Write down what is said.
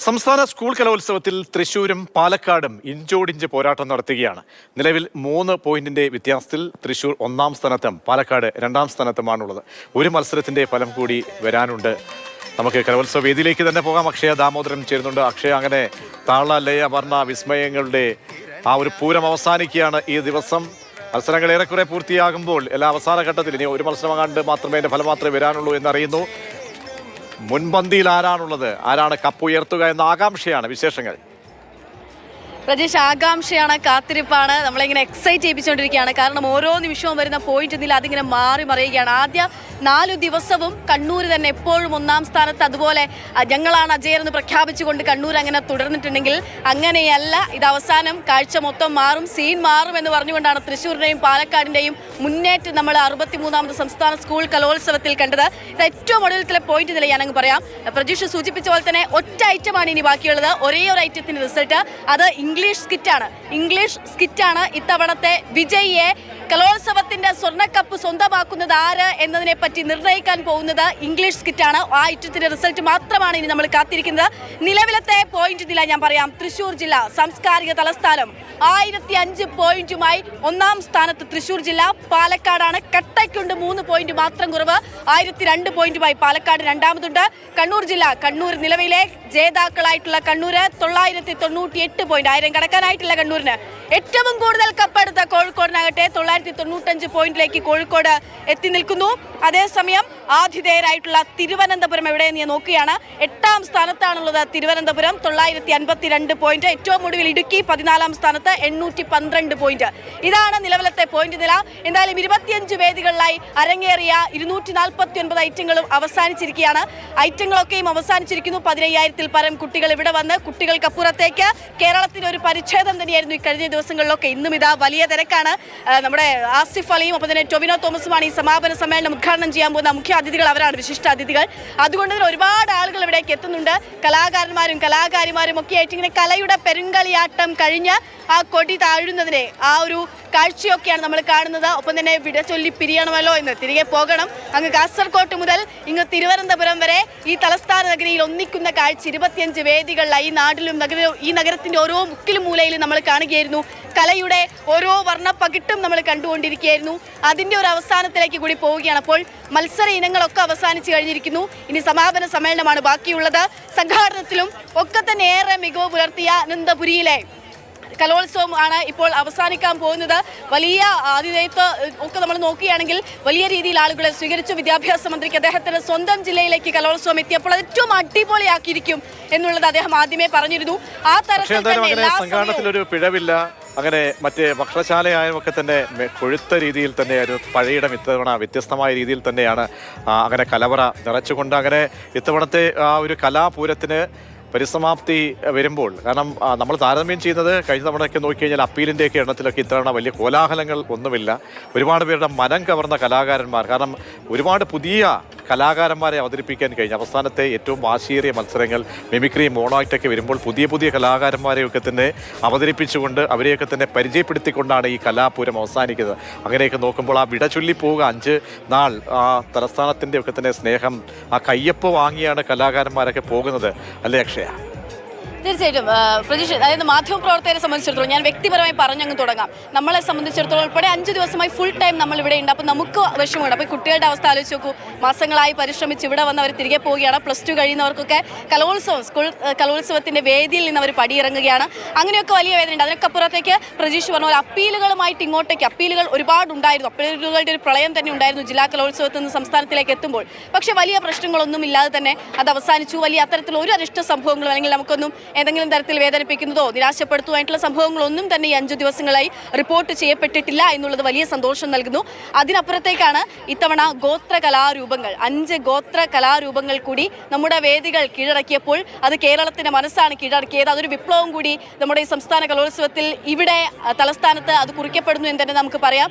സംസ്ഥാന സ്കൂൾ കലോത്സവത്തിൽ തൃശൂരും പാലക്കാടും ഇഞ്ചോടിഞ്ച് പോരാട്ടം നടത്തുകയാണ്. നിലവിൽ 3 പോയിന്റിന്റെ വ്യത്യാസത്തിൽ തൃശൂർ 1-ാം സ്ഥാനത്തും പാലക്കാട് 2-ാം സ്ഥാനത്തുമാണുള്ളത്. ഒരു മത്സരത്തിന്റെ ഫലം കൂടി വരാനുണ്ട്. നമുക്ക് കലോത്സവ വേദിയിലേക്ക് തന്നെ പോകാം. അക്ഷയ ദാമോദരൻ ചേരുന്നുണ്ട്. അക്ഷയ, അങ്ങനെ താള ലയ വർണ്ണ വിസ്മയങ്ങളുടെ ആ ഒരു പൂരം അവസാനിക്കുകയാണ് ഈ ദിവസം. മത്സരങ്ങൾ ഏറെക്കുറെ പൂർത്തിയാകുമ്പോൾ എല്ലാ അവസാന ഘട്ടത്തിൽ ഇനി ഒരു മത്സരം കണ്ട് മാത്രമേ അതിന്റെ ഫലം മാത്രമേ വരാനുള്ളൂ എന്നറിയുന്നു. മുൻപന്തിയിൽ ആരാണുള്ളത്, ആരാണ് കപ്പ് ഉയർത്തുക എന്ന ആകാംക്ഷയാണ്. വിശേഷങ്ങൾ പ്രജേഷ്, ആകാംക്ഷയാണ്, കാത്തിരിപ്പാണ്. നമ്മളിങ്ങനെ എക്സൈറ്റ് ചെയ്യിപ്പിച്ചുകൊണ്ടിരിക്കുകയാണ്. കാരണം ഓരോ നിമിഷവും വരുന്ന പോയിന്റ് നില അതിങ്ങനെ മാറി മറിയുകയാണ്. ആദ്യ 4 ദിവസവും കണ്ണൂർ തന്നെ എപ്പോഴും 1-ാം സ്ഥാനത്ത്, അതുപോലെ ഞങ്ങളാണ് അജയരെന്ന് പ്രഖ്യാപിച്ചുകൊണ്ട് കണ്ണൂർ അങ്ങനെ തുടർന്നിട്ടുണ്ടെങ്കിൽ അങ്ങനെയല്ല. ഇത് അവസാനം കാഴ്ച മൊത്തം മാറും, സീൻ മാറും എന്ന് പറഞ്ഞുകൊണ്ടാണ് തൃശ്ശൂരിൻ്റെയും പാലക്കാടിൻ്റെയും മുന്നേറ്റം നമ്മൾ 63-ാമത് സംസ്ഥാന സ്കൂൾ കലോത്സവത്തിൽ കണ്ടത്. ഇത് ഏറ്റവും ഒടുവിലത്തിലെ പോയിന്റ് നില ഞാനങ്ങ് പറയാം. പ്രജീഷ് സൂചിപ്പിച്ച പോലെ തന്നെ ഒറ്റ ഐറ്റമാണ് ഇനി ബാക്കിയുള്ളത്. ഒരേ ഒരു ഐറ്റത്തിന്റെ റിസൾട്ട്, അത് ഇംഗ്ലീഷ് സ്കിറ്റാണ്. ഇത്തവണത്തെ വിജയിയെ, കലോത്സവത്തിന്റെ സ്വർണ്ണക്കപ്പ് സ്വന്തമാക്കുന്നത് ആര് എന്നതിനെ പറ്റി നിർണ്ണയിക്കാൻ പോകുന്നത് ഇംഗ്ലീഷ് സ്കിറ്റാണ്. ആ ഐറ്റത്തിന്റെ റിസൾട്ട് മാത്രമാണ് ഇനി നമ്മൾ കാത്തിരിക്കുന്നത്. നിലവിലത്തെ പോയിന്റ് നില ഞാൻ പറയാം. തൃശൂർ ജില്ല സാംസ്കാരിക തലസ്ഥാനം 1005 പോയിന്റുമായി 1-ാം സ്ഥാനത്ത് തൃശൂർ ജില്ല. പാലക്കാടാണ്, കട്ടയ്ക്കുണ്ട് 3 പോയിന്റ് മാത്രം കുറവ്. 1002 പോയിന്റുമായി പാലക്കാട് 2-ാമതുണ്ട്. കണ്ണൂർ ജില്ല, കണ്ണൂർ നിലവിലെ ജേതാക്കളായിട്ടുള്ള കണ്ണൂര് 998 പോയിന്റ്, 1000 കടക്കാനായിട്ടില്ല കണ്ണൂരിന്. ഏറ്റവും കൂടുതൽ കപ്പെടുത്ത കോഴിക്കോടിനാകട്ടെ 995 പോയിന്റിലേക്ക് കോഴിക്കോട് എത്തി നിൽക്കുന്നു. അതേസമയം ആതിഥേയരായിട്ടുള്ള തിരുവനന്തപുരം എവിടെയെന്ന് ഞാൻ നോക്കുകയാണ്. 8-ാം സ്ഥാനത്താണുള്ളത് തിരുവനന്തപുരം, 952 പോയിന്റ്. ഏറ്റവും ഒടുവിൽ ഇടുക്കി 14-ാം സ്ഥാനത്ത് 812 പോയിന്റ്. ഇതാണ് നിലവിലത്തെ പോയിന്റ് നില. എന്തായാലും 25 വേദികളിലായി അരങ്ങേറിയ 249 ഐറ്റങ്ങളും അവസാനിച്ചിരിക്കുകയാണ്. ഐറ്റങ്ങളൊക്കെയും അവസാനിച്ചിരിക്കുന്നു. 15,000-ൽ പരം കുട്ടികൾ ഇവിടെ വന്ന് കുട്ടികൾക്കപ്പുറത്തേക്ക് കേരളത്തിന് ഒരു പരിച്ഛേദം തന്നെയായിരുന്നു ഈ കഴിഞ്ഞ ദിവസങ്ങളിലൊക്കെ. ഇന്നും ഇതാ വലിയ തിരക്കാണ്. നമ്മുടെ ആസിഫ് അലിയും ഒപ്പം തന്നെ ടൊവിനോ തോമസുമാണ് ഈ സമാപന സമ്മേളനം ഉദ്ഘാടനം ചെയ്യാൻ പോകുന്ന മുഖ്യ അതിഥികൾ. അവരാണ് വിശിഷ്ട അതിഥികൾ. അതുകൊണ്ട് തന്നെ ഒരുപാട് ആളുകൾ ഇവിടേക്ക് എത്തുന്നുണ്ട്. കലാകാരന്മാരും കലാകാരിമാരും ഒക്കെ ആയിട്ട് ഇങ്ങനെ കലയുടെ പെരുങ്കളിയാട്ടം കഴിഞ്ഞ് ആ കൊടി താഴുന്നതിനെ, ആ ഒരു കാഴ്ചയൊക്കെയാണ് നമ്മൾ കാണുന്നത്. ഒപ്പം തന്നെ വിട ചൊല്ലി പിരിയണമല്ലോ എന്ന് തിരികെ പോകണം. അങ്ങ് കാസർകോട്ട് മുതൽ ഇങ്ങ് തിരുവനന്തപുരം വരെ ഈ തലസ്ഥാന നഗരിയിൽ ഒന്നിക്കുന്ന കാഴ്ച 25 വേദികളിലായി. ഈ നാട്ടിലും ഈ നഗരത്തിന്റെ ഓരോ മുക്കിലും മൂലയിലും നമ്മൾ കാണുകയായിരുന്നു. കലയുടെ ഓരോ വർണ്ണപ്പകിട്ടും നമ്മൾ കണ്ടുകൊണ്ടിരിക്കുകയായിരുന്നു. അതിന്റെ ഒരു അവസാനത്തിലേക്ക് കൂടി പോവുകയാണ്. അപ്പോൾ മത്സര ഇനങ്ങളൊക്കെ അവസാനിച്ചു കഴിഞ്ഞിരിക്കുന്നു. ഇനി സമാപന സമ്മേളനമാണ് ബാക്കിയുള്ളത്. സംഘാടനത്തിലും ഒക്കെ തന്നെ ഏറെ മികവ് പുലർത്തിയ അനന്തപുരിയിലെ കലോത്സവം ആണ് ഇപ്പോൾ അവസാനിക്കാൻ പോകുന്നത്. വലിയ ആതിഥേയത്വം ഒക്കെ നമ്മൾ നോക്കുകയാണെങ്കിൽ വലിയ രീതിയിൽ ആളുകളെ സ്വീകരിച്ചു. വിദ്യാഭ്യാസ മന്ത്രിക്ക് അദ്ദേഹത്തിന്റെ സ്വന്തം ജില്ലയിലേക്ക് കലോത്സവം എത്തിയപ്പോൾ അത് ഏറ്റവും അടിപൊളിയാക്കിയിരിക്കും എന്നുള്ളത് അദ്ദേഹം ആദ്യമേ പറഞ്ഞിരുന്നു. ആ തരത്തിൽ സംഘാടനത്തിലൊരു പിഴവില്ല. അങ്ങനെ മറ്റേ ഭക്ഷണശാലയായൊക്കെ തന്നെ കൊഴുത്ത രീതിയിൽ തന്നെയായിരുന്നു. പഴയിടം ഇത്തവണ വ്യത്യസ്തമായ രീതിയിൽ തന്നെയാണ് അങ്ങനെ കലവറ നിറച്ചുകൊണ്ട് അങ്ങനെ ഇത്തവണത്തെ ആ ഒരു കലാപൂരത്തിന് പരിസമാപ്തി വരുമ്പോൾ, കാരണം നമ്മൾ താരതമ്യം ചെയ്യുന്നത് കഴിഞ്ഞ തവണയൊക്കെ നോക്കിക്കഴിഞ്ഞാൽ അപ്പീലിൻ്റെയൊക്കെ എണ്ണത്തിലൊക്കെ ഇത്തവണ വലിയ കോലാഹലങ്ങൾ ഒന്നുമില്ല. ഒരുപാട് പേരുടെ മനം കവർന്ന കലാകാരന്മാർ, കാരണം ഒരുപാട് പുതിയ കലാകാരന്മാരെ അവതരിപ്പിക്കാൻ കഴിഞ്ഞ അവസാനത്തെ ഏറ്റവും വാശിയേറിയ മത്സരങ്ങൾ മിമിക്രി മോണോ ആക്റ്റൊക്കെ വരുമ്പോൾ പുതിയ കലാകാരന്മാരെയൊക്കെ തന്നെ അവതരിപ്പിച്ചുകൊണ്ട് അവരെയൊക്കെ തന്നെ പരിചയപ്പെടുത്തിക്കൊണ്ടാണ് ഈ കലാപൂരം അവസാനിക്കുന്നത്. അങ്ങനെയൊക്കെ നോക്കുമ്പോൾ ആ വിട ചൊല്ലി പോവുക 5 നാൾ ആ തലസ്ഥാനത്തിൻ്റെ ഒക്കെ തന്നെ സ്നേഹം, ആ കയ്യൊപ്പ് വാങ്ങിയാണ് കലാകാരന്മാരൊക്കെ പോകുന്നത്. അല്ലേ അക്ഷയ? തീർച്ചയായിട്ടും പ്രതീക്ഷ, അതായത് മാധ്യമപ്രവർത്തകരെ സംബന്ധിച്ചിടത്തോളം ഞാൻ വ്യക്തിപരമായി പറഞ്ഞങ്ങ് തുടങ്ങാം. നമ്മളെ സംബന്ധിച്ചിടത്തോളം ഉൾപ്പെടെ 5 ദിവസമായി ഫുൾ ടൈം നമ്മൾ ഇവിടെ ഉണ്ട്. അപ്പോൾ നമുക്ക് വിഷമമുണ്ട്. അപ്പോൾ കുട്ടികളുടെ അവസ്ഥ ആലോചിച്ച് നോക്കൂ. മാസങ്ങളായി പരിശ്രമിച്ച് ഇവിടെ വന്ന് അവർ തിരികെ പോവുകയാണ്. +2 കഴിയുന്നവർക്കൊക്കെ കലോത്സവം, സ്കൂൾ കലോത്സവത്തിന്റെ വേദിയിൽ നിന്ന് അവർ പടിയിറങ്ങുകയാണ്. അങ്ങനെയൊക്കെ വലിയ വേദനയുണ്ട്. അതിനൊക്കപ്പുറത്തേക്ക് പ്രതീക്ഷ പറഞ്ഞ പോലെ അപ്പീലുകളുമായിട്ട് ഇങ്ങോട്ടേക്ക് അപ്പീലുകൾ ഒരുപാടുണ്ടായിരുന്നു. അപ്പീലുകളുടെ ഒരു പ്രളയം തന്നെ ഉണ്ടായിരുന്നു ജില്ലാ കലോത്സവത്തിൽ നിന്ന് സംസ്ഥാനത്തിലേക്ക് എത്തുമ്പോൾ. പക്ഷേ വലിയ പ്രശ്നങ്ങളൊന്നും ഇല്ലാതെ തന്നെ അത് അവസാനിച്ചു. വലിയ അത്തരത്തിൽ ഒരു അനിഷ്ട സംഭവങ്ങളും അല്ലെങ്കിൽ നമുക്കൊന്നും ഏതെങ്കിലും തരത്തിൽ വേദനിപ്പിക്കുന്നതോ നിരാശപ്പെടുത്തുവായിട്ടുള്ള സംഭവങ്ങളൊന്നും തന്നെ ഈ 5 ദിവസങ്ങളായി റിപ്പോർട്ട് ചെയ്യപ്പെട്ടിട്ടില്ല എന്നുള്ളത് വലിയ സന്തോഷം നൽകുന്നു. അതിനപ്പുറത്തേക്കാണ് ഇത്തവണ ഗോത്ര കലാരൂപങ്ങൾ, 5 ഗോത്ര കലാരൂപങ്ങൾ കൂടി നമ്മുടെ വേദികൾ കീഴടക്കിയപ്പോൾ അത് കേരളത്തിന്റെ മനസ്സാണ് കീഴടക്കിയത്. അതൊരു വിപ്ലവം കൂടി നമ്മുടെ ഈ സംസ്ഥാന കലോത്സവത്തിൽ ഇവിടെ തലസ്ഥാനത്ത് അത് കുറിക്കപ്പെടുന്നു എന്ന് തന്നെ നമുക്ക് പറയാം.